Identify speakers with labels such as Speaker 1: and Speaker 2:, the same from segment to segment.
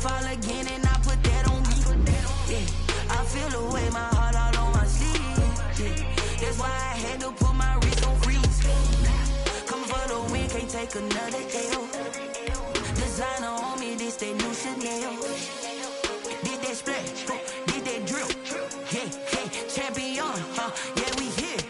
Speaker 1: fall again and I put that on me. Yeah, I feel the way, my heart all on my sleeve. Yeah, that's why I had to put my wrist on freeze. Coming for the win, can't take another L. Designer on me, this that new Chanel. Did that splash, did that drill. Yeah, champion, yeah, we here.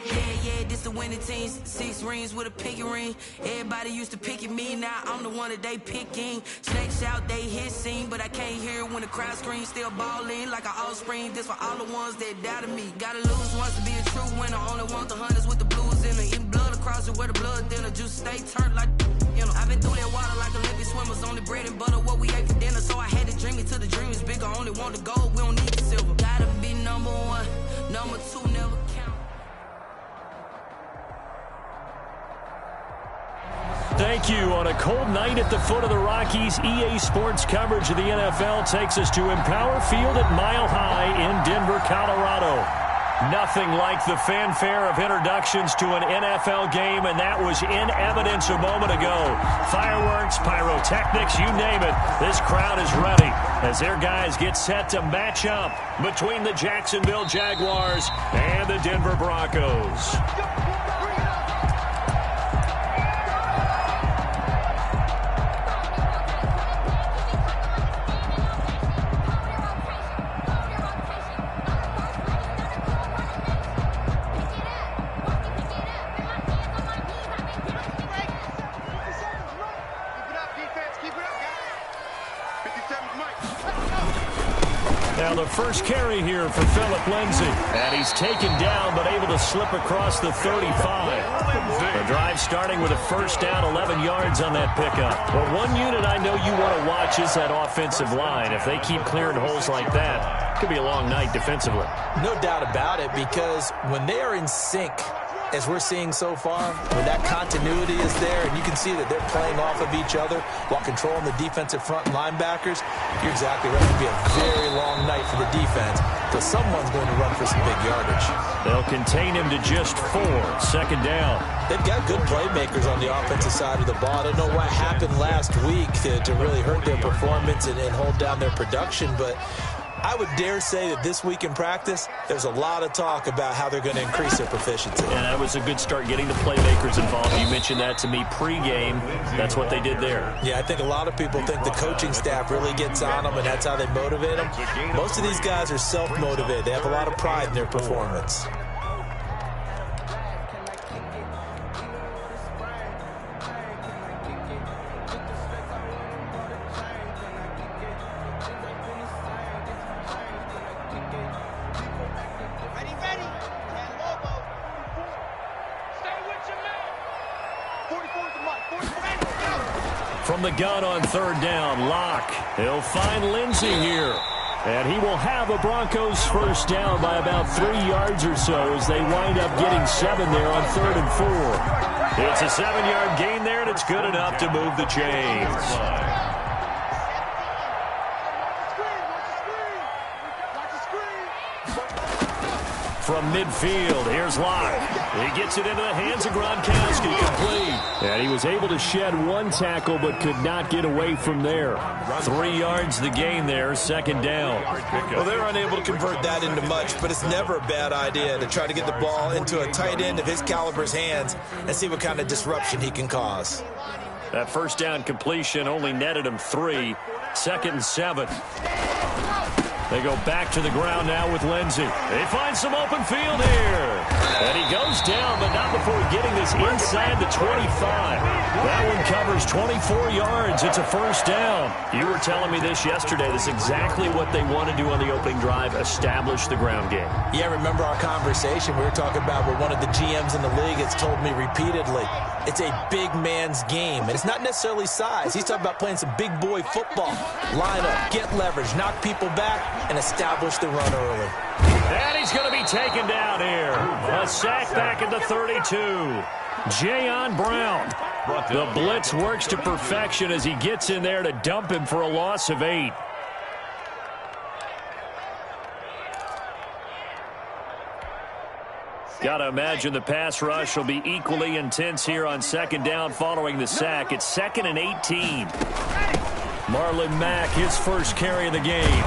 Speaker 1: Yeah, this the winning teams. 6 rings with a pinky ring. Everybody used to pick at me, now I'm the one that they picking. Snakes out, they hit scene, but I can't hear it when the crowd screams. Still ballin' like an offspring. This for all the ones that doubted me. Gotta lose once to be a true winner. Only want the hunters with the blues in it. Eating blood across it where the blood thinner. Juice stay turned like, you know. I've been through that water like Olympic swimmers. Only bread and butter, what we ate for dinner. So I had to dream it till the dream is bigger. Only want the gold, we don't need the silver. Gotta be number 1, number 2 never count.
Speaker 2: Thank you. On a cold night at the foot of the Rockies, EA Sports coverage of the NFL takes us to Empower Field at Mile High in Denver, Colorado. Nothing like the fanfare of introductions to an NFL game, and that was in evidence a moment ago. Fireworks, pyrotechnics, you name it. This crowd is ready as their guys get set to match up between the Jacksonville Jaguars and the Denver Broncos. Now the first carry here for Phillip Lindsay. And he's taken down but able to slip across the 35. The drive starting with a first down, 11 yards on that pickup. But one unit I know you want to watch is that offensive line. If they keep clearing holes like that, it could be a long night defensively.
Speaker 3: No doubt about it, because when they are in sync, as we're seeing so far, when that continuity is there and you can see that they're playing off of each other while controlling the defensive front linebackers, you're exactly right. It'll be a very long night for the defense because someone's going to run for some big yardage.
Speaker 2: They'll contain him to just 4. Second down.
Speaker 3: They've got good playmakers on the offensive side of the ball. I don't know what happened last week to really hurt their performance and hold down their production, but I would dare say that this week in practice, there's a lot of talk about how they're going to increase their proficiency.
Speaker 2: And that was a good start getting the playmakers involved. You mentioned that to me pregame. That's what they did there.
Speaker 3: Yeah, I think a lot of people think the coaching staff really gets on them, and that's how they motivate them. Most of these guys are self-motivated. They have a lot of pride in their performance.
Speaker 2: From the gun on third down, Locke. He'll find Lindsay here. And he will have a Broncos first down by about 3 yards or so as they wind up getting 7 there on 3rd and 4. It's a 7-yard gain there, and it's good enough to move the chains. From midfield, here's Locke. He gets it into the hands of Gronkowski, complete. And he was able to shed 1 tackle but could not get away from there. 3 yards the gain there, second down.
Speaker 3: Well, they're unable to convert that into much, but it's never a bad idea to try to get the ball into a tight end of his caliber's hands and see what kind of disruption he can cause.
Speaker 2: That first down completion only netted him 3. 2nd and 7. They go back to the ground now with Lindsay. They find some open field here. And he goes down, but not before getting this inside the 25. That one covers 24 yards. It's a first down. You were telling me this yesterday. This is exactly what they want to do on the opening drive, establish the ground game.
Speaker 3: Yeah, remember our conversation we were talking about where one of the GMs in the league has told me repeatedly, it's a big man's game. And it's not necessarily size. He's talking about playing some big boy football. Line up, get leverage, knock people back, and establish the run early.
Speaker 2: And he's going to be taken down here. A sack back at the 32. Jayon Brown. The blitz works to perfection as he gets in there to dump him for a loss of 8. Got to imagine the pass rush will be equally intense here on second down following the sack. It's 2nd and 18. Marlon Mack, his first carry of the game.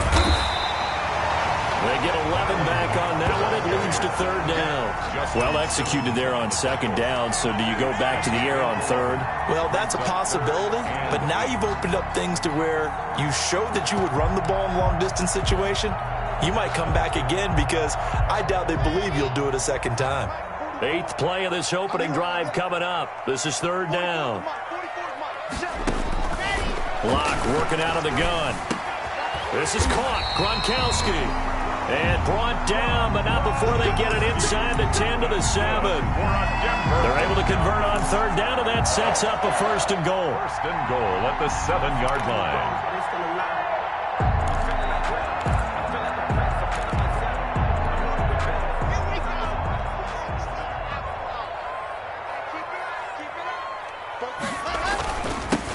Speaker 2: They get 11 back on that one. It leads to third down. Well executed there on second down, so do you go back to the air on third?
Speaker 3: Well, that's a possibility, but now you've opened up things to where you showed that you would run the ball in long-distance situation. You might come back again because I doubt they believe you'll do it a second time.
Speaker 2: 8th play of this opening drive coming up. This is third down. Block working out of the gun. This is caught. Gronkowski. And brought down, but not before they get it inside the 10 to the 7. They're able to convert on third down, and that sets up a first and goal.
Speaker 4: First and goal at the 7-yard line.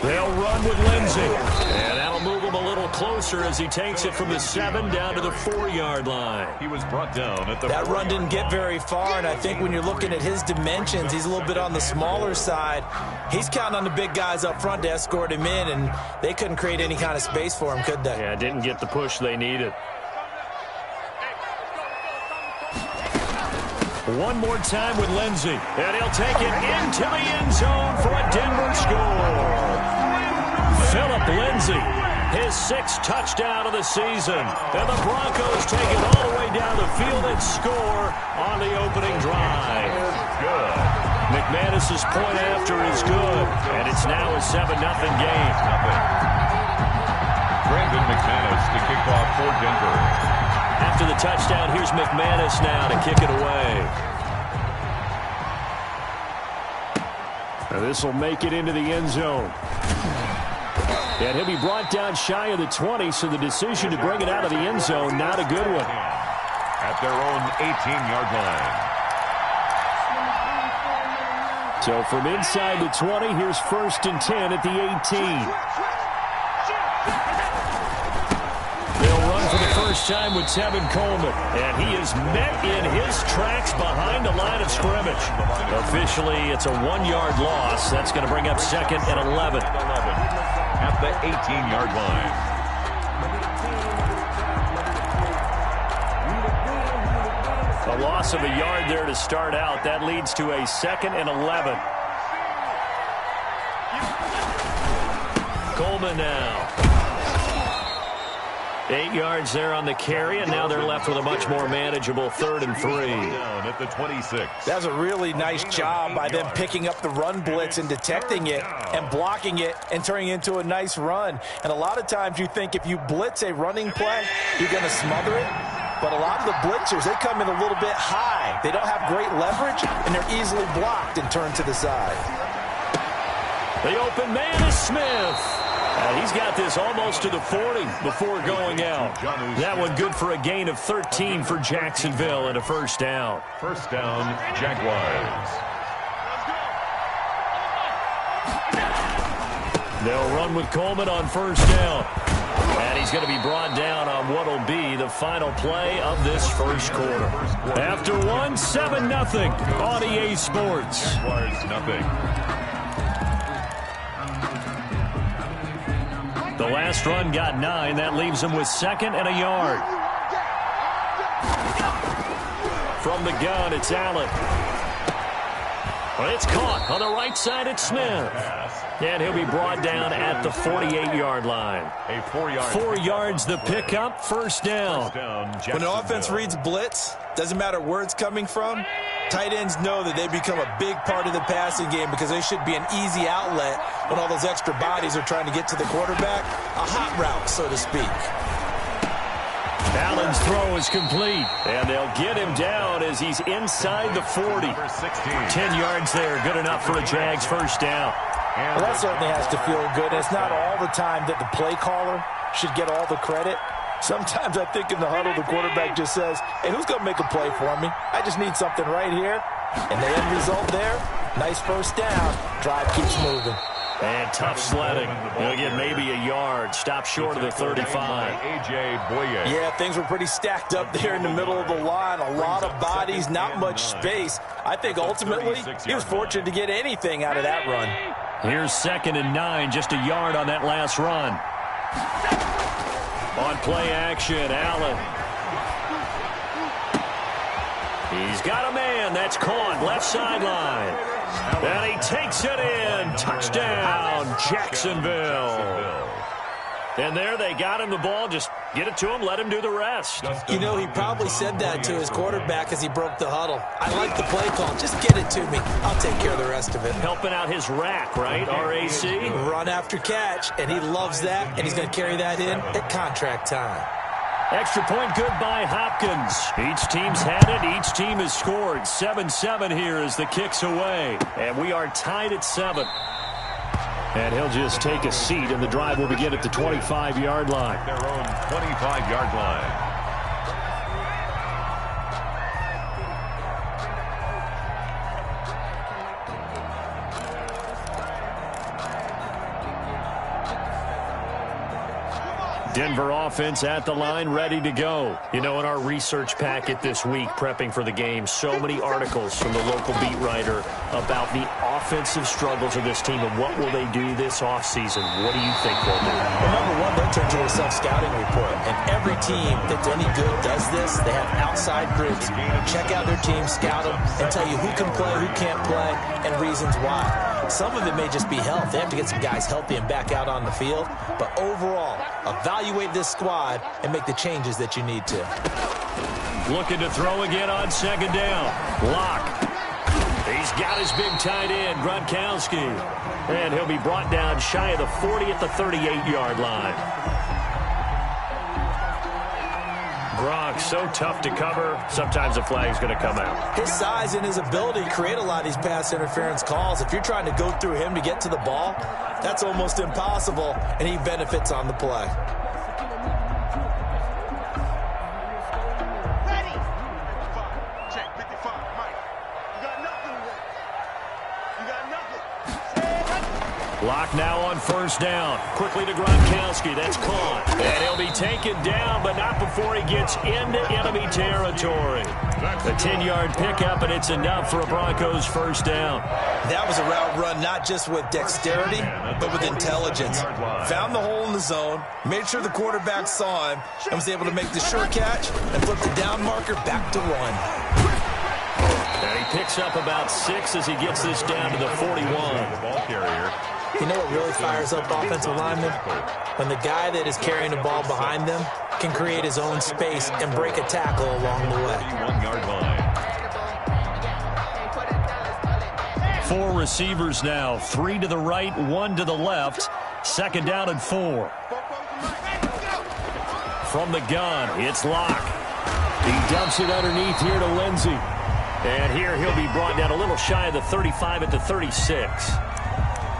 Speaker 2: They'll run with Lindsey. And that'll move him a little closer as he takes it from the 7 down to the 4-yard line.
Speaker 4: He was brought down at the
Speaker 3: That run didn't get very far, and I think when you're looking at his dimensions, he's a little bit on the smaller side. He's counting on the big guys up front to escort him in, and they couldn't create any kind of space for him, could they?
Speaker 2: Yeah, didn't get the push they needed. One more time with Lindsey, and he'll take it into the end zone for a Denver score. Phillip Lindsey, his 6th touchdown of the season. And the Broncos take it all the way down the field and score on the opening drive.
Speaker 4: Good.
Speaker 2: McManus's point after is good, and it's now a 7-0 game.
Speaker 4: Brandon McManus to kick off for Denver.
Speaker 2: After the touchdown, here's McManus now to kick it away. This will make it into the end zone. And he'll be brought down shy of the 20, so the decision to bring it out of the end zone, not a good one.
Speaker 4: At their own 18-yard line.
Speaker 2: So from inside the 20, here's 1st and 10 at the 18. They'll run for the first time with Tevin Coleman, and he is met in his tracks behind the line of scrimmage. Officially, it's a 1-yard loss. That's going to bring up 2nd and 11.
Speaker 4: At the 18-yard line.
Speaker 2: A loss of a yard there to start out. That leads to a 2nd and 11. Coleman now. 8 yards there on the carry, and now they're left with a much more manageable 3rd and 3.
Speaker 4: Down at the 26.
Speaker 3: That was a really nice job by them picking up the run blitz and detecting it and blocking it and turning it into a nice run. And a lot of times you think if you blitz a running play, you're going to smother it. But a lot of the blitzers, they come in a little bit high. They don't have great leverage, and they're easily blocked and turned to the side.
Speaker 2: The open man is Smith. He's got this almost to the 40 before going out. That one good for a gain of 13 for Jacksonville and a first down.
Speaker 4: First down, Jaguars.
Speaker 2: They'll run with Coleman on first down. And he's going to be brought down on what will be the final play of this first quarter. After one, 7-0 on EA Sports.
Speaker 4: Jaguars nothing.
Speaker 2: The last run got 9. That leaves him with 2nd and a yard. From the gun, it's Allen. Well, it's caught on the right side. It's Smith. And he'll be brought down at the 48-yard line.
Speaker 4: A 4-yard.
Speaker 2: 4 yards the pickup, first down.
Speaker 3: When an offense reads blitz, doesn't matter where it's coming from, tight ends know that they become a big part of the passing game because they should be an easy outlet when all those extra bodies are trying to get to the quarterback. A hot route, so to speak.
Speaker 2: Allen's throw is complete, and they'll get him down as he's inside the 40. 10 yards there, good enough for a Jags first down.
Speaker 3: Well, that certainly has to feel good. It's not all the time that the play caller should get all the credit. Sometimes I think in the huddle, the quarterback just says, hey, who's going to make a play for me? I just need something right here. And the end result there, nice first down. Drive keeps moving.
Speaker 2: And tough sledding. He'll get maybe a yard. Stop short of the 35.
Speaker 4: A.J. Boye.
Speaker 3: Yeah, things were pretty stacked up there in the middle of the line. A lot of bodies, not much space. I think ultimately he was fortunate to get anything out of that run.
Speaker 2: Here's 2nd and 9, just a yard on that last run. On play action, Allen. He's got a man. That's caught. Left sideline. And he takes it in. Touchdown, Jacksonville. And there they got him the ball. Just get it to him. Let him do the rest.
Speaker 3: You know, he probably said that to his quarterback as he broke the huddle. I like the play call. Just get it to me. I'll take care of the rest of it.
Speaker 2: Helping out his rack, right? RAC.
Speaker 3: Run after catch, and he loves that, and he's going to carry that in at contract time.
Speaker 2: Extra point good by Hopkins. Each team's had it. Each team has scored. 7-7 here as the kick's away. And we are tied at 7. And he'll just take a seat, and the drive will begin at the 25-yard line.
Speaker 4: Their own 25-yard line.
Speaker 2: Denver offense at the line, ready to go. You know, in our research packet this week, prepping for the game, so many articles from the local beat writer about the offensive struggles of this team and what will they do this offseason. What do you think they'll do?
Speaker 3: Well, number one, they'll turn to a self-scouting report. And every team that's any good does this. They have outside groups. Check out their team, scout them, and tell you who can play, who can't play, and reasons why. Some of it may just be health. They have to get some guys healthy and back out on the field. But overall, evaluate this squad and make the changes that you need to.
Speaker 2: Looking to throw again on second down. Lock. He's got his big tight end, Gronkowski. And he'll be brought down shy of the 40 at the 38-yard line. Gronk, so tough to cover. Sometimes the flag's going to come out.
Speaker 3: His size and his ability create a lot of these pass interference calls. If you're trying to go through him to get to the ball, that's almost impossible, and he benefits on the play.
Speaker 2: Lock now on first down. Quickly to Gronkowski. That's caught. And he'll be taken down, but not before he gets into enemy territory. A 10-yard pickup, and it's enough for a Broncos first down.
Speaker 3: That was a route run not just with dexterity, but with intelligence. Found the hole in the zone, made sure the quarterback saw him, and was able to make the short catch and flip the down marker back to run.
Speaker 2: And he picks up about 6 as he gets this down to the 41.
Speaker 4: Ball carrier.
Speaker 3: You know what really fires up offensive linemen? When the guy that is carrying the ball behind them can create his own space and break a tackle along the way.
Speaker 4: 31-yard line.
Speaker 2: 4 receivers now. 3 to the right, 1 to the left. Second down and 4. From the gun, it's Lock. He dumps it underneath here to Lindsey. And here he'll be brought down a little shy of the 35 at the 36.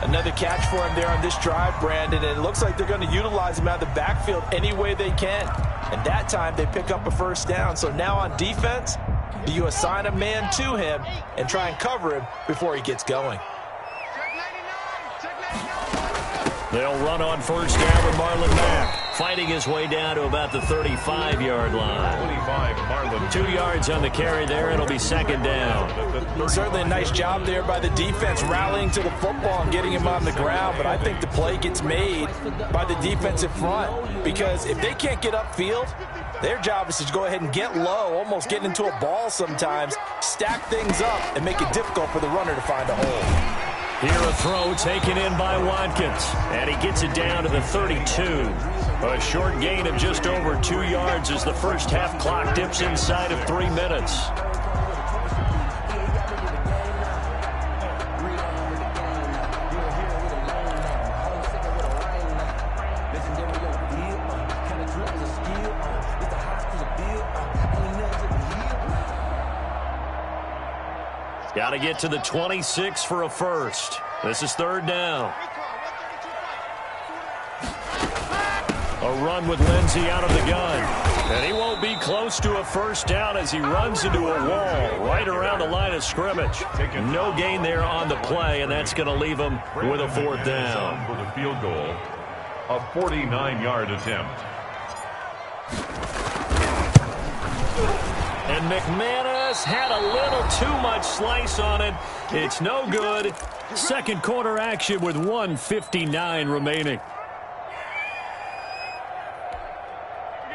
Speaker 3: Another catch for him there on this drive, Brandon, and it looks like they're going to utilize him out of the backfield any way they can. And that time they pick up a first down. So now on defense, do you assign a man to him and try and cover him before he gets going?
Speaker 2: They'll run on first down with Marlon Mack, fighting his way down to about the 35-yard line.
Speaker 4: 25, Marlon.
Speaker 2: 2 yards on the carry there. It'll be second down.
Speaker 3: Certainly a nice job there by the defense rallying to the football and getting him on the ground, but I think the play gets made by the defensive front because if they can't get upfield, their job is to go ahead and get low, almost get into a ball sometimes, stack things up, and make it difficult for the runner to find a hole.
Speaker 2: Here a throw taken in by Watkins, and he gets it down to the 32. A short gain of just over 2 yards as the first half clock dips inside of 3 minutes. Got to get to the 26 for a first. This is third down. A run with Lindsey out of the gun. And he won't be close to a first down as he runs into a wall right around the line of scrimmage. No gain there on the play, and that's going to leave him with a fourth down.
Speaker 4: For the field goal, a 49-yard attempt.
Speaker 2: And McManus had a little too much slice on it. It's no good. Second quarter action with 1:59 remaining.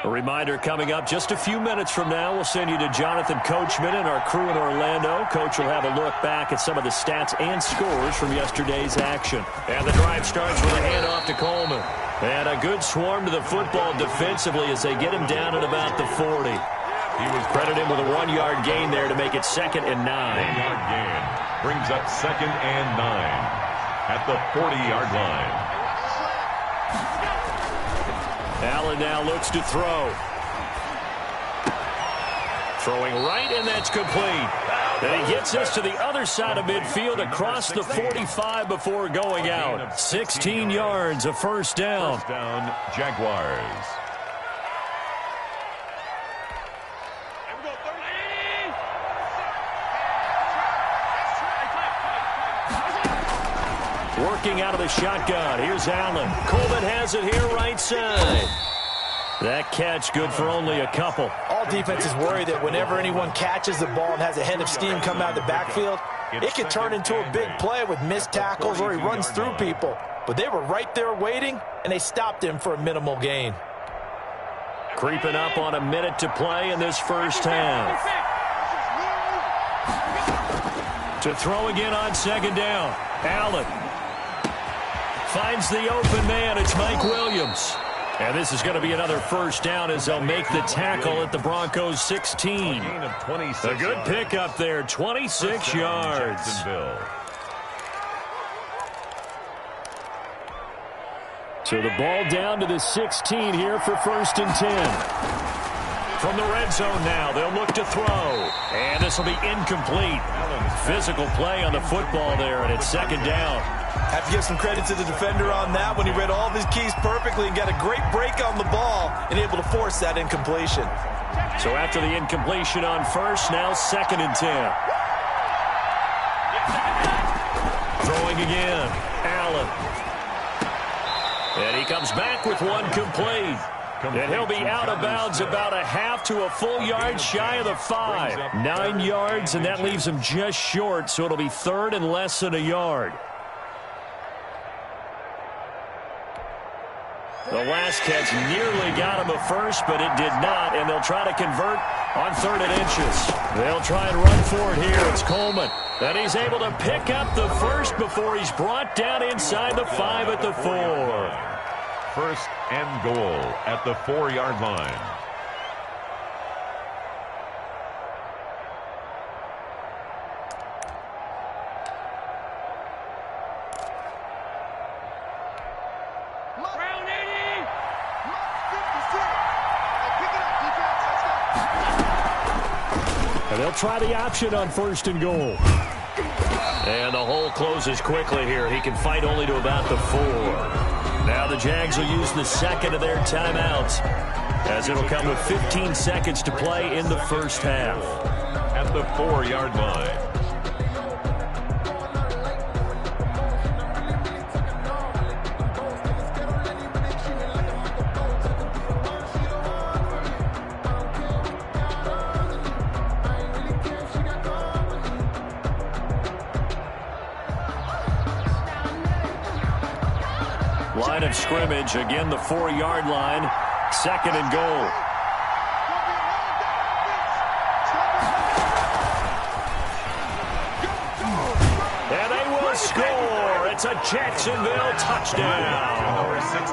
Speaker 2: A reminder coming up just a few minutes from now. We'll send you to Jonathan Coachman and our crew in Orlando. Coach will have a look back at some of the stats and scores from yesterday's action. And the drive starts with a handoff to Coleman. And a good swarm to the football defensively as they get him down at about the 40. He was credited with a 1-yard gain there to make it 2nd and 9.
Speaker 4: 1-yard gain brings up 2nd and 9 at the 40-yard line.
Speaker 2: Allen now looks to throw. Throwing right, and that's complete. And he gets us to the other side of midfield across the 45 before going out. 16 yards, a first down.
Speaker 4: First down, Jaguars.
Speaker 2: Working out of the shotgun. Here's Allen. Coleman has it here right side. That catch good for only a couple.
Speaker 3: All defenses worry that whenever anyone catches the ball and has a head of steam come out of the backfield, it can turn into a big play with missed tackles or he runs through people. But they were right there waiting, and they stopped him for a minimal gain.
Speaker 2: Creeping up on a minute to play in this first half. To throw again on 2nd down. Allen finds the open man. It's Mike Williams. And this is going to be another first down as they'll make the tackle at the Broncos 16. A good pickup there, 26 yards. So the ball down to the 16 here for 1st and 10. From the red zone now, they'll look to throw. And this will be incomplete. Physical play on the football there, and it's 2nd down.
Speaker 3: Have to give some credit to the defender on that when he read all of his keys perfectly and got a great break on the ball and able to force that incompletion.
Speaker 2: So after the incompletion on 1st, now 2nd and 10. Throwing again. Allen. And he comes back with one complete. And he'll be out of bounds about a half to a full yard shy of the 5. 9 yards, and that leaves him just short, so it'll be 3rd and less than a yard. The last catch nearly got him a first, but it did not, and they'll try to convert on 3rd and inches. They'll try and run for it here. It's Coleman. And he's able to pick up the first before he's brought down inside the 5 at the 4.
Speaker 4: 1st and goal at the 4-yard line.
Speaker 2: And they'll try the option on 1st and goal. And the hole closes quickly here. He can fight only to about the 4. Now the Jags will use the 2nd of their timeouts, as it'll come with 15 seconds to play in the first half.
Speaker 4: At the 4-yard line.
Speaker 2: Line of scrimmage, again the 4-yard line, 2nd and goal. And they will score. It's a Jacksonville touchdown.
Speaker 4: Number 16.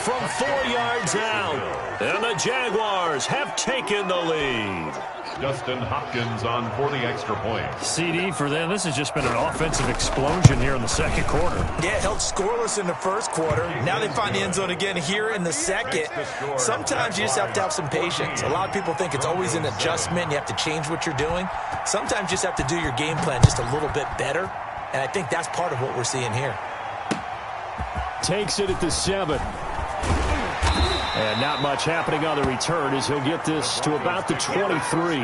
Speaker 2: From 4 yards out, and the Jaguars have taken the lead.
Speaker 4: Justin Hopkins on for the extra point.
Speaker 2: CD for them. This has just been an offensive explosion here in the 2nd quarter.
Speaker 3: Yeah, held scoreless in the 1st quarter. Now they find the end zone again here in the 2nd. Sometimes you just have to have some patience. A lot of people think it's always an adjustment. You have to change what you're doing. Sometimes you just have to do your game plan just a little bit better. And I think that's part of what we're seeing here.
Speaker 2: Takes it at the 7. And not much happening on the return as he'll get this to about the 23.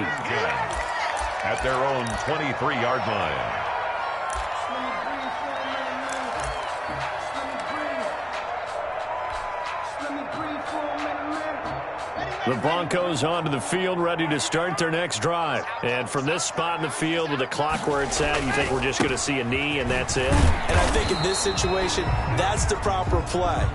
Speaker 4: At their own 23-yard line.
Speaker 2: The Broncos onto the field, ready to start their next drive. And from this spot in the field with the clock where it's at, you think we're just going to see a knee and that's it?
Speaker 3: And I think in this situation, that's the proper play.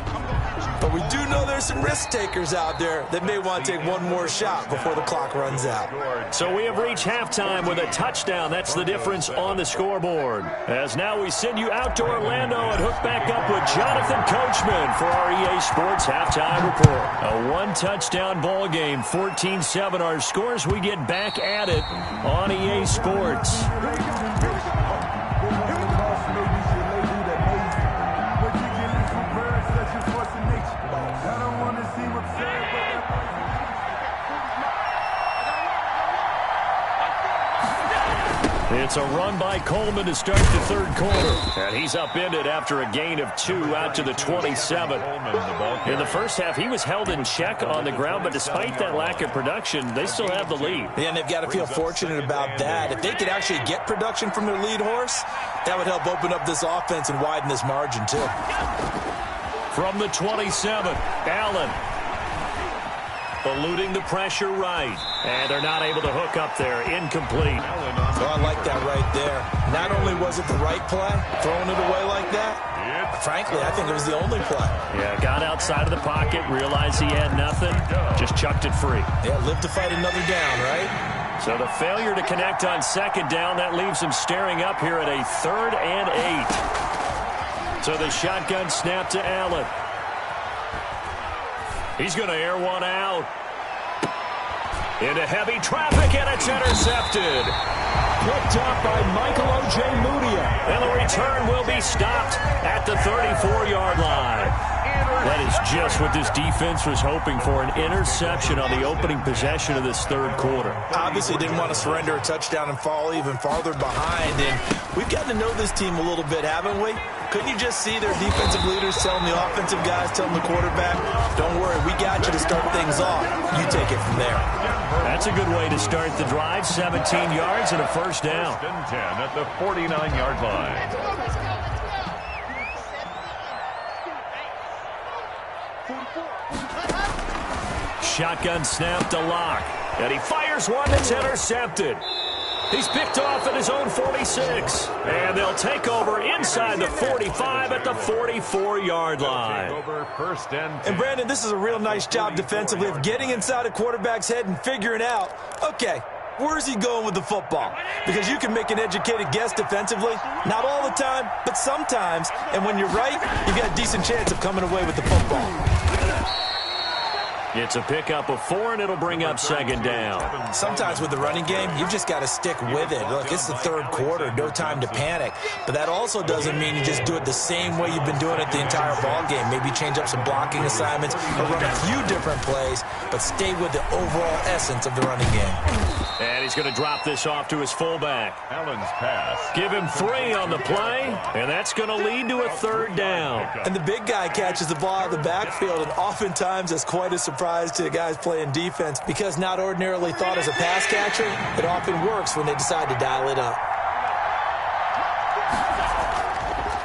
Speaker 3: But we do know there's some risk takers out there that may want to take one more shot before the clock runs out.
Speaker 2: So we have reached halftime with a touchdown. That's the difference on the scoreboard. As now we send you out to Orlando and hook back up with Jonathan Coachman for our EA Sports Halftime Report. A one-touchdown ball game, 14-7 our scores. We get back at it on EA Sports. It's a run by Coleman to start the third quarter. And he's upended after a gain of 2 out to the 27. In the first half, he was held in check on the ground, but despite that lack of production, they still have the lead.
Speaker 3: Yeah, and they've got to feel fortunate about that. If they could actually get production from their lead horse, that would help open up this offense and widen this margin, too.
Speaker 2: From the 27, Allen. Eluding the pressure right. And they're not able to hook up there. Incomplete.
Speaker 3: So I like that right there. Not only was it the right play, throwing it away like that, frankly, I think it was the only play.
Speaker 2: Yeah, got outside of the pocket, realized he had nothing, just chucked it free.
Speaker 3: Yeah, live to fight another down, right?
Speaker 2: So the failure to connect on second down, that leaves him staring up here at a 3rd and 8. So the shotgun snap to Allen. He's going to air one out. Into heavy traffic, and it's intercepted. Picked up by Michael O.J. Mudia. And the return will be stopped at the 34-yard line. That is just what this defense was hoping for, an interception on the opening possession of this third quarter.
Speaker 3: Obviously didn't want to surrender a touchdown and fall even farther behind. And we've gotten to know this team a little bit, haven't we? Couldn't you just see their defensive leaders telling the offensive guys, telling the quarterback, don't worry, we got you to start things off. You take it from there.
Speaker 2: That's a good way to start the drive. 17 yards and a first down.
Speaker 4: 10 at the 49-yard line.
Speaker 2: Shotgun snap to Locke. And he fires one that's intercepted. He's picked off at his own 46. And they'll take over inside the 45 at the 44-yard line.
Speaker 3: And Brandon, this is a real nice job defensively of getting inside a quarterback's head and figuring out, okay, where's he going with the football? Because you can make an educated guess defensively. Not all the time, but sometimes. And when you're right, you've got a decent chance of coming away with the football.
Speaker 2: It's a pickup of 4, and it'll bring up second down.
Speaker 3: Sometimes with the running game, you've just got to stick with it. Look, it's the third quarter, no time to panic. But that also doesn't mean you just do it the same way you've been doing it the entire ball game. Maybe change up some blocking assignments or run a few different plays, but stay with the overall essence of the running game.
Speaker 2: And he's going to drop this off to his fullback.
Speaker 4: Allen's pass.
Speaker 2: Give him 3 on the play, and that's going to lead to a third down.
Speaker 3: And the big guy catches the ball out of the backfield, and oftentimes that's quite a surprise to the guys playing defense because not ordinarily thought as a pass catcher, it often works when they decide to dial it up.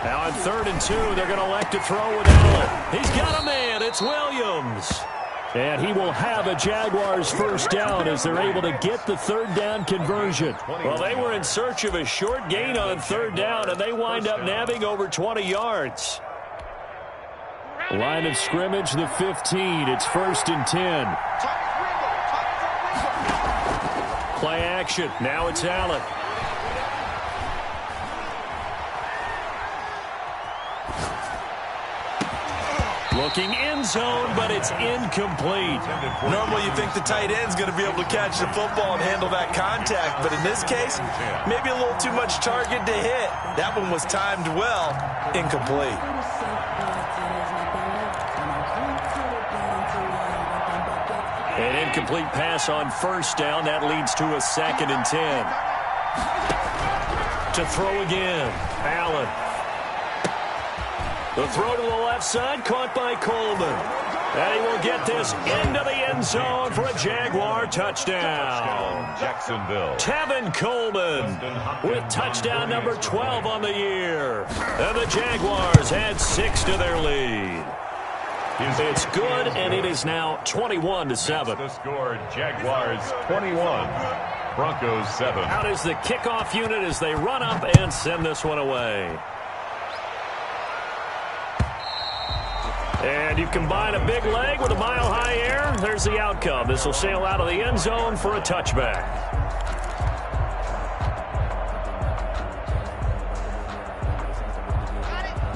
Speaker 2: Now on 3rd and 2, they're going to elect to throw with Allen. He's got a man. It's Williams. And he will have a Jaguars first down as they're able to get the third down conversion. Well, they were in search of a short gain on 3rd down, and they wind up nabbing over 20 yards. Line of scrimmage, the 15. It's 1st and 10. Play action. Now it's Allen. Looking end zone, but it's incomplete.
Speaker 3: Normally you think the tight end's going to be able to catch the football and handle that contact, but in this case, maybe a little too much target to hit. That one was timed well. Incomplete.
Speaker 2: An incomplete pass on 1st down. That leads to a 2nd and 10. To throw again. Allen. The throw to the left side, caught by Coleman. And he will get this into the end zone for a Jaguar touchdown.
Speaker 4: Jacksonville.
Speaker 2: Tevin Coleman with touchdown number 12 on the year. And the Jaguars add 6 to their lead. It's good, and it is now 21-7.
Speaker 4: The score, Jaguars 21, Broncos 7.
Speaker 2: Out is the kickoff unit as they run up and send this one away. And you combine a big leg with a mile-high air. There's the outcome. This will sail out of the end zone for a touchback.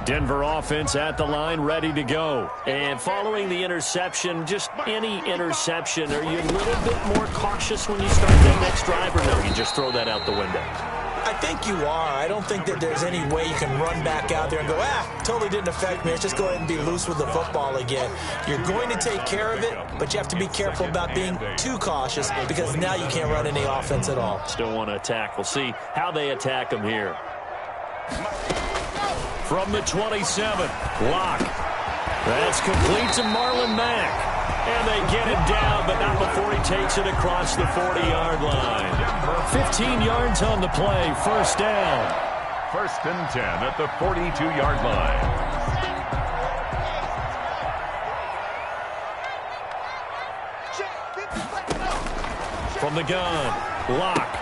Speaker 2: Denver offense at the line, ready to go. And following the interception, just any interception, are you a little bit more cautious when you start that next drive, or no, you just throw that out the window?
Speaker 3: I think you are. I don't think that there's any way you can run back out there and go, totally didn't affect me. Let's just go ahead and be loose with the football again. You're going to take care of it, but you have to be careful about being too cautious because now you can't run any offense at all.
Speaker 2: Still want to attack. We'll see how they attack them here. From the 27, Locke. That's complete to Marlon Mack. And they get him down, but not before he takes it across the 40-yard line. 15 yards on the play, first down.
Speaker 4: First and 10 at the 42-yard line.
Speaker 2: From the gun, Locke.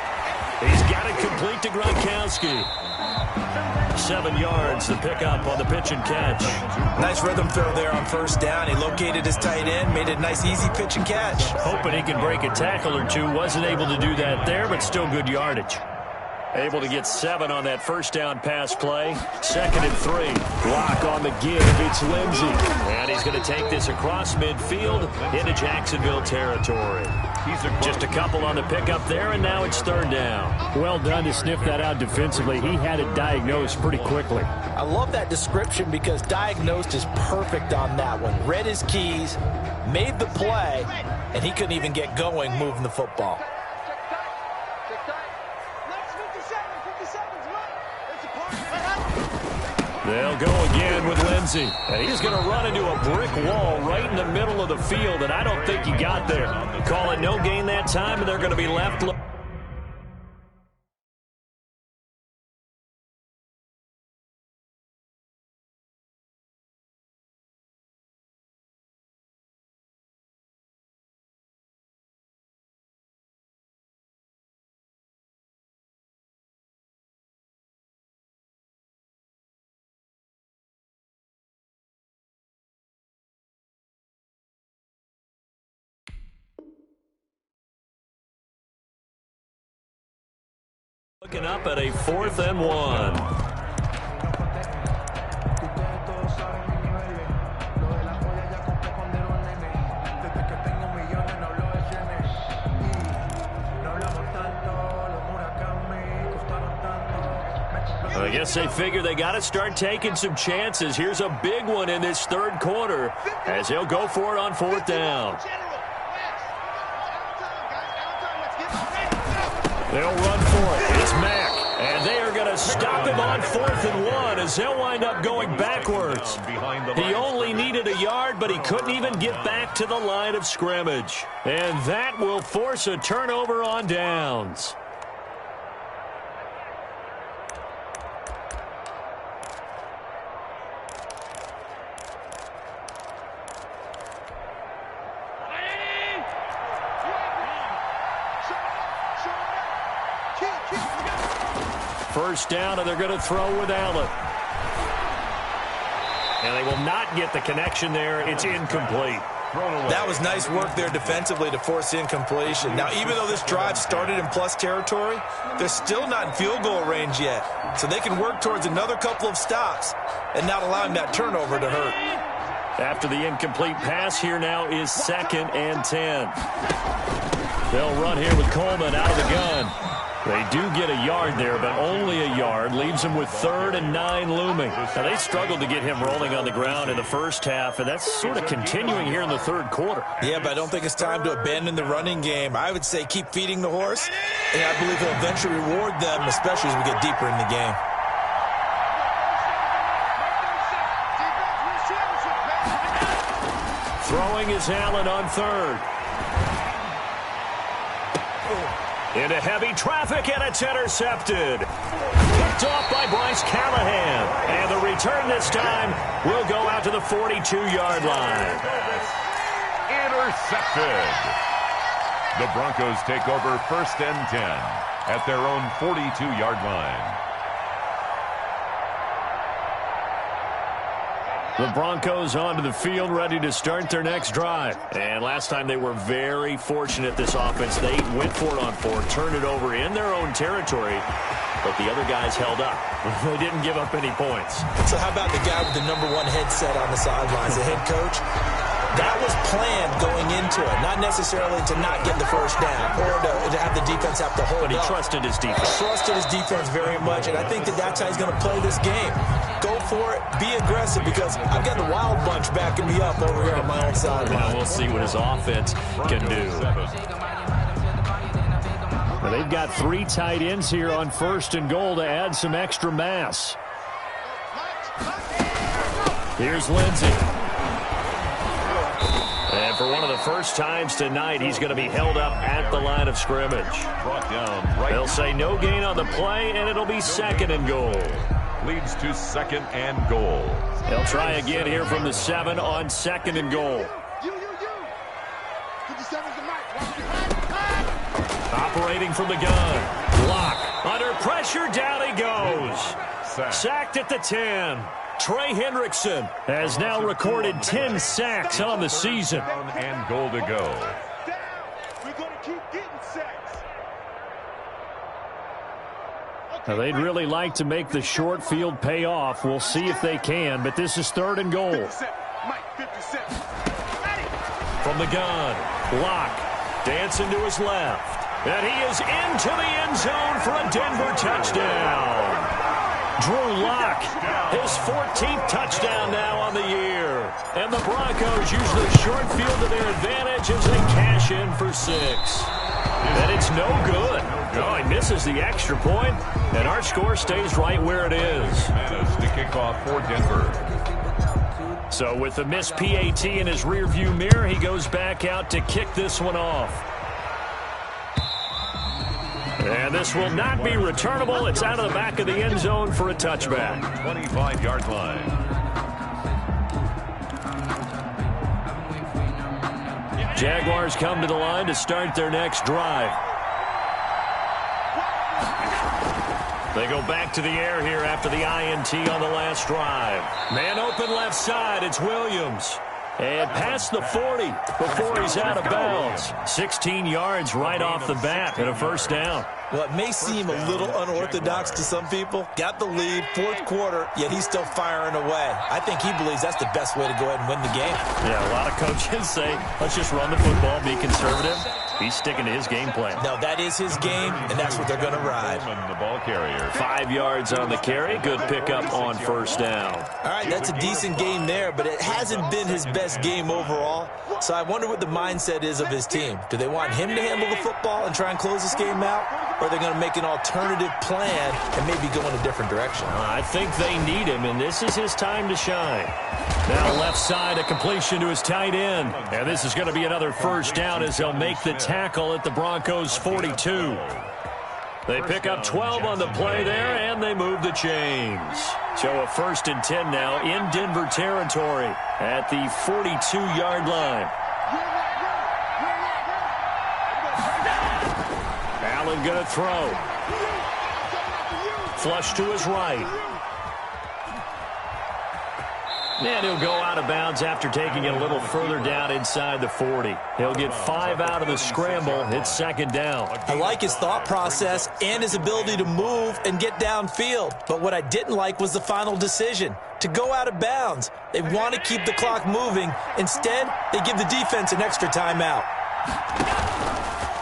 Speaker 2: He's got it complete to Gronkowski. 7 yards, the pickup on the pitch and catch.
Speaker 3: Nice rhythm throw there on first down. He located his tight end, made it a nice, easy pitch and catch.
Speaker 2: Hoping he can break a tackle or two. Wasn't able to do that there, but still good yardage. Able to get 7 on that first down pass play. 2nd and 3. Locke on the give. It's Lindsey. And he's going to take this across midfield into Jacksonville territory. Just a couple on the pickup there, and now it's 3rd down.
Speaker 5: Well done to sniff that out defensively. He had it diagnosed pretty quickly.
Speaker 3: I love that description because diagnosed is perfect on that one. Read his keys, made the play, and he couldn't even get going moving the football.
Speaker 2: They'll go again with Lindsey. And he's going to run into a brick wall right in the middle of the field, and I don't think he got there. Call it no gain that time, and they're going to be left. Looking up at a 4th and 1. I guess they figure they got to start taking some chances. Here's a big one in this 3rd quarter as he'll go for it on 4th down. They'll run for it. It's Mack. And they are going to stop him on 4th and 1 as they'll wind up going backwards. He only needed a yard, but he couldn't even get back to the line of scrimmage. And that will force a turnover on downs. First down, and they're going to throw with Allen. And they will not get the connection there. It's incomplete.
Speaker 3: That was nice work there defensively to force incompletion. Now, even though this drive started in plus territory, they're still not in field goal range yet. So they can work towards another couple of stops and not allowing that turnover to hurt.
Speaker 2: After the incomplete pass, here now is 2nd and 10. They'll run here with Coleman out of the gun. They do get a yard there, but only a yard. Leaves them with 3rd and 9 looming. Now, they struggled to get him rolling on the ground in the first half, and that's sort of continuing here in the 3rd quarter.
Speaker 3: Yeah, but I don't think it's time to abandon the running game. I would say keep feeding the horse, and I believe he'll eventually reward them, especially as we get deeper in the game.
Speaker 2: Throwing is Allen on 3rd. Into heavy traffic, and it's intercepted. Picked off by Bryce Callahan. And the return this time will go out out to the 42-yard line.
Speaker 4: Intercepted. The Broncos take over 1st and 10 at their own 42-yard line.
Speaker 2: The Broncos onto the field, ready to start their next drive. And last time they were very fortunate, this offense. They went for it on 4, turned it over in their own territory, but the other guys held up. They didn't give up any points.
Speaker 3: So how about the guy with the #1 headset on the sidelines, the head coach? That was planned going into it, not necessarily to not get the first down or to have the defense have to hold up.
Speaker 2: But he trusted his defense.
Speaker 3: Trusted his defense very much, and I think that's how he's going to play this game. Go for it, be aggressive, because I've got the wild bunch backing me up over here on my own sideline.
Speaker 2: Now we'll see what his offense can do. Well, they've got 3 tight ends here on 1st and goal to add some extra mass. Here's Lindsey. And for one of the first times tonight, he's going to be held up at the line of scrimmage.
Speaker 4: Brought down right.
Speaker 2: They'll say no gain on the play, and it'll be 2nd and goal.
Speaker 4: Leads to 2nd and goal.
Speaker 2: They'll try again here from the 7 on 2nd and goal. Operating from the gun. Block. Under pressure, down he goes. Sacked at the 10. Trey Hendrickson has now recorded 10 sacks on the season.
Speaker 4: And goal to go.
Speaker 6: We're going to keep getting sacks.
Speaker 2: Now, they'd really like to make the short field pay off. We'll see if they can, but this is 3rd and goal.
Speaker 6: 57. Mike, 57.
Speaker 2: From the gun, Locke dancing to his left. And he is into the end zone for a Denver touchdown. Drew Lock, his 14th touchdown now on the year. And the Broncos use the short field to their advantage as they cash in for 6. And it's no good. Oh, he misses the extra point, and our score stays right where it is.
Speaker 4: Managed to kick off for Denver.
Speaker 2: So with the missed PAT in his rearview mirror, he goes back out to kick this one off. And this will not be returnable. It's out of the back of the end zone for a touchback.
Speaker 4: 25-yard line.
Speaker 2: Jaguars come to the line to start their next drive. They go back to the air here after the INT on the last drive. Man open left side, it's Williams. And past the 40 before he's out of bounds. 16 yards right off the bat and a 1st down.
Speaker 3: Well, it may seem a little unorthodox to some people. Got the lead, 4th quarter, yet he's still firing away. I think he believes that's the best way to go ahead and win the game.
Speaker 2: Yeah, a lot of coaches say, let's just run the football, be conservative. He's sticking to his game plan.
Speaker 3: No, that is his game, and that's what they're going to ride.
Speaker 4: The ball carrier.
Speaker 2: 5 yards on the carry. Good pickup on 1st down.
Speaker 3: All right, that's a decent game there, but it hasn't been his best game overall. So I wonder what the mindset is of his team. Do they want him to handle the football and try and close this game out? Or are they going to make an alternative plan and maybe go in a different direction?
Speaker 2: I think they need him, and this is his time to shine. Now left side, a completion to his tight end. And this is going to be another 1st down as they'll make the tackle at the Broncos' 42. They pick up 12 on the play there, and they move the chains. So a 1st and 10 now in Denver territory at the 42-yard line. Allen going to throw. Flush to his right. And he'll go out of bounds after taking it a little further down inside the 40. He'll get 5 out of the scramble. It's 2nd down.
Speaker 3: I like his thought process and his ability to move and get downfield. But what I didn't like was the final decision, to go out of bounds. They want to keep the clock moving. Instead, they give the defense an extra timeout.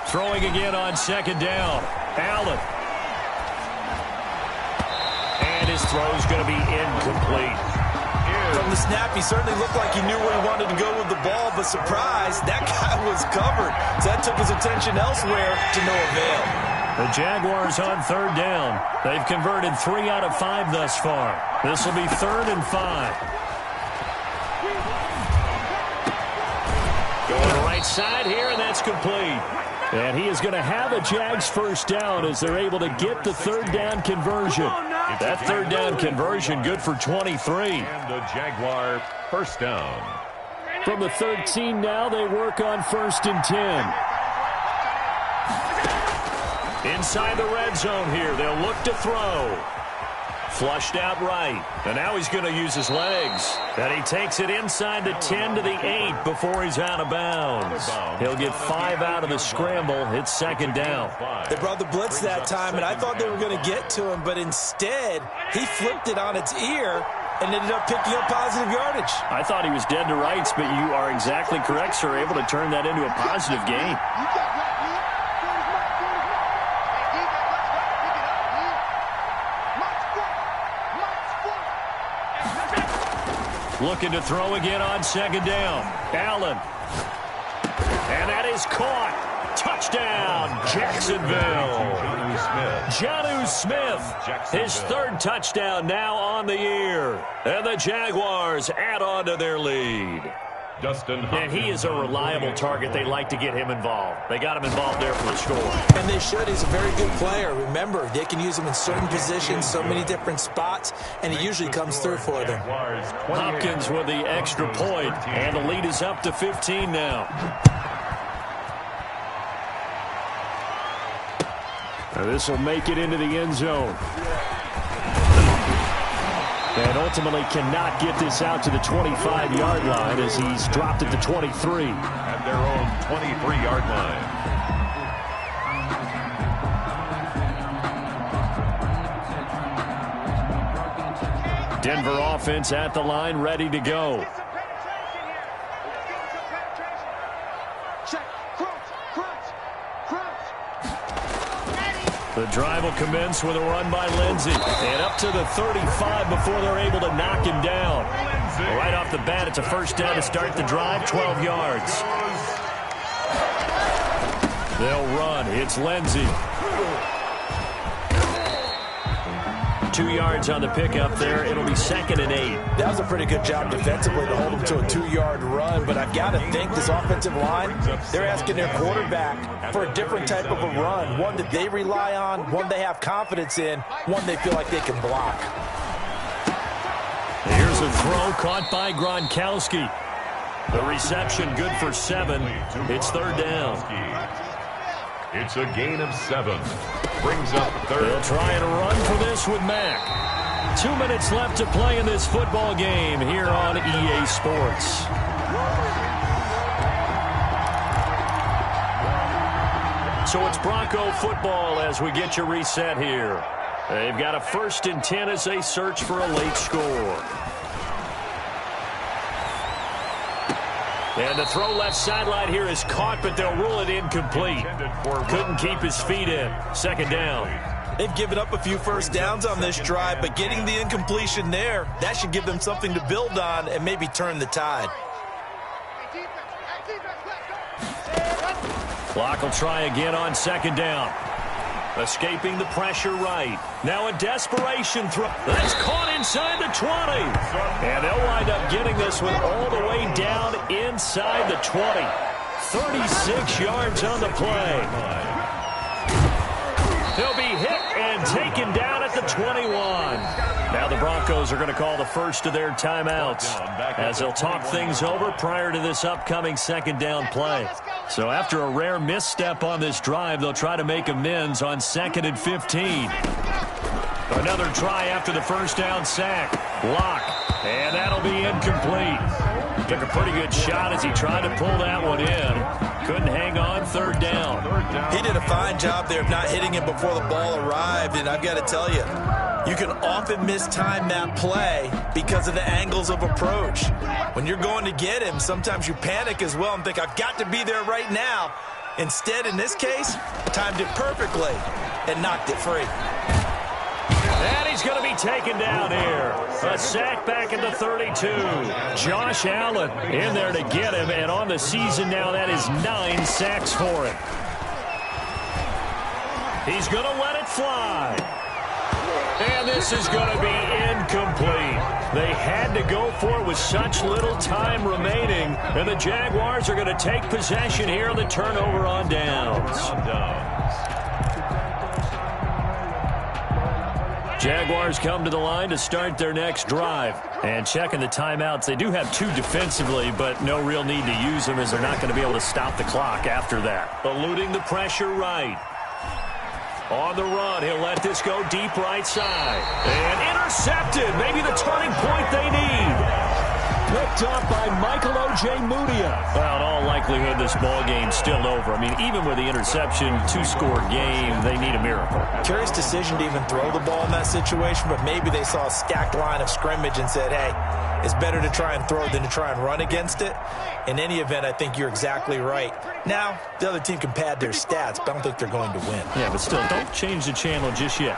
Speaker 2: Throwing again on 2nd down. Allen. And his throw's going to be incomplete.
Speaker 3: From the snap, he certainly looked like he knew where he wanted to go with the ball, but surprise, that guy was covered. So that took his attention elsewhere to no avail.
Speaker 2: The Jaguars on 3rd down. They've converted 3 out of 5 thus far. This will be 3rd and 5. Going right side here, and that's complete. And he is going to have a Jags 1st down as they're able to get the 3rd down conversion. That third down conversion good for 23.
Speaker 4: And a Jaguar first down.
Speaker 5: From the 13 now, they work on 1st and 10.
Speaker 2: Inside the red zone here, they'll look to throw. Flushed out right. And now he's going to use his legs. And he takes it inside the 10 to the 8 before he's out of bounds. He'll get 5 out of the scramble. It's 2nd down.
Speaker 3: They brought the blitz that time, and I thought they were going to get to him, but instead, he flipped it on its ear and ended up picking up positive yardage.
Speaker 5: I thought he was dead to rights, but you are exactly correct, sir. Able to turn that into a positive gain.
Speaker 2: Looking to throw again on 2nd down. Allen. And that is caught. Touchdown, Jacksonville. Jonnu Smith, his 3rd touchdown now on the year. And the Jaguars add on to their lead.
Speaker 4: And
Speaker 2: he is a reliable target. They like to get him involved. They got him involved there for the score.
Speaker 3: And they should. He's a very good player. Remember, they can use him in certain positions, so many different spots, and he usually comes through for them.
Speaker 2: Hopkins with the extra point, and the lead is up to 15 now.
Speaker 5: Now this will make it into the end zone. And ultimately cannot get this out to the 25-yard line as he's dropped at the 23.
Speaker 4: At their own 23-yard line.
Speaker 2: Denver offense at the line, ready to go. The drive will commence with a run by Lindsey. And up to the 35 before they're able to knock him down. Right off the bat, it's a first down to start the drive, 12 yards. They'll run. It's Lindsey. 2 yards on the pickup there. It'll be 2nd and 8.
Speaker 3: That was a pretty good job defensively to hold him to a 2-yard run, but I've got to think this offensive line, they're asking their quarterback for a different type of a run, one that they rely on, one they have confidence in, one they feel like they can block.
Speaker 2: Here's a throw caught by Gronkowski. The reception good for 7. It's 3rd down.
Speaker 4: It's a gain of 7. Brings up 3rd.
Speaker 2: They'll try and run for this with Mack. 2 minutes left to play in this football game here on EA Sports. So it's Bronco football as we get you reset here. They've got a 1st and 10 as they search for a late score. And the throw left sideline here is caught, but they'll rule it incomplete. Couldn't keep his feet in. 2nd down.
Speaker 3: They've given up a few first downs on this drive, but getting the incompletion there, that should give them something to build on and maybe turn the tide.
Speaker 2: Clock will try again on 2nd down. Escaping the pressure right. Now a desperation throw. That's caught inside the 20. And they'll wind up getting this one all the way down inside the 20. 36 yards on the play. He'll be hit and taken down at the 21. Now the Broncos are going to call the first of their timeouts as they'll talk things over prior to this upcoming 2nd down play. So after a rare misstep on this drive, they'll try to make amends on 2nd and 15. Another try after the first down sack. Block. And that'll be incomplete. Took a pretty good shot as he tried to pull that one in. Couldn't hang on. 3rd down.
Speaker 3: He did a fine job there of not hitting him before the ball arrived, and I've got to tell you, you can often mistime that play because of the angles of approach. When you're going to get him, sometimes you panic as well and think, I've got to be there right now. Instead, in this case, timed it perfectly and knocked it free.
Speaker 2: And he's going to be taken down here. A sack back at the 32. Josh Allen in there to get him, and on the season now, that is 9 sacks for him. He's going to let it fly. And this is going to be incomplete. They had to go for it with such little time remaining. And the Jaguars are going to take possession here on the turnover on downs. Jaguars come to the line to start their next drive. And checking the timeouts, they do have 2 defensively, but no real need to use them as they're not going to be able to stop the clock after that. Eluding the pressure right. On the run, he'll let this go deep right side. And intercepted. Maybe the turning point they need. Picked up by Michael Ojemudia. Well, in all likelihood, this ball game's still over. I mean, even with the interception, 2-score game, they need a miracle.
Speaker 3: Curious decision to even throw the ball in that situation, but maybe they saw a stacked line of scrimmage and said, hey, it's better to try and throw than to try and run against it. In any event, I think you're exactly right. Now, the other team can pad their stats, but I don't think they're going to win.
Speaker 2: Yeah, but still, don't change the channel just yet.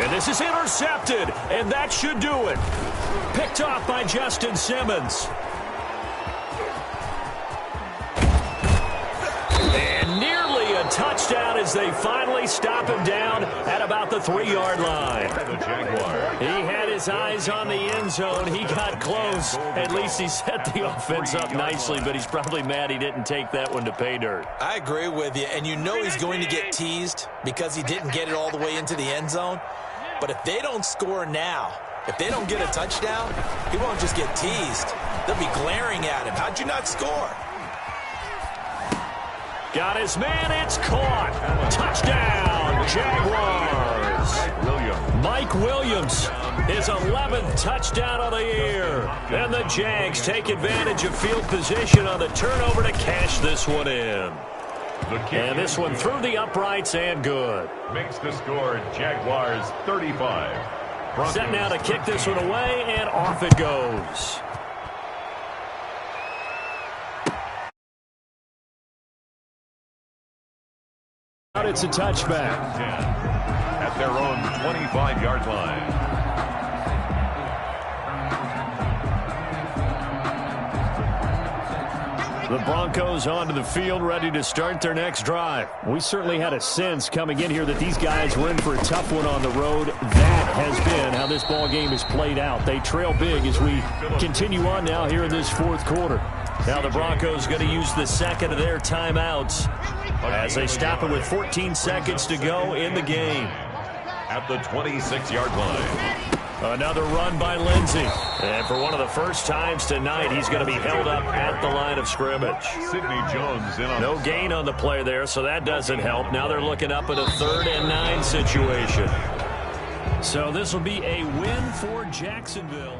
Speaker 2: And this is intercepted, and that should do it. Picked off by Justin Simmons. And nearly a touchdown as they finally stop him down at about the 3-yard line. He had his eyes on the end zone. He got close. At least he set the offense up nicely, but he's probably mad he didn't take that one to pay dirt.
Speaker 3: I agree with you, and you know he's going to get teased because he didn't get it all the way into the end zone. But if they don't score now, if they don't get a touchdown, he won't just get teased. They'll be glaring at him. How'd you not score?
Speaker 2: Got his man. It's caught. Touchdown, Jaguars. Mike Williams, his 11th touchdown of the year. And the Jags take advantage of field position on the turnover to cash this one in. And this one through the uprights and good.
Speaker 4: Makes the score Jaguars 35.
Speaker 2: Set now to kick this one away, and off it goes. It's a touchback.
Speaker 4: At their own 25-yard line.
Speaker 2: The Broncos onto the field, ready to start their next drive. We certainly had a sense coming in here that these guys were in for a tough one on the road. That has been how this ball game has played out. They trail big as we continue on now here in this 4th quarter. Now the Broncos going to use the second of their timeouts as they stop it with 14 seconds to go in the game.
Speaker 4: At the 26-yard line.
Speaker 2: Another run by Lindsey. And for one of the first times tonight, he's going to be held up at the line of scrimmage.
Speaker 4: Sidney Jones in on
Speaker 2: no gain on the play there, so that doesn't help. Now they're looking up at a 3rd and 9 situation. So this will be a win for Jacksonville.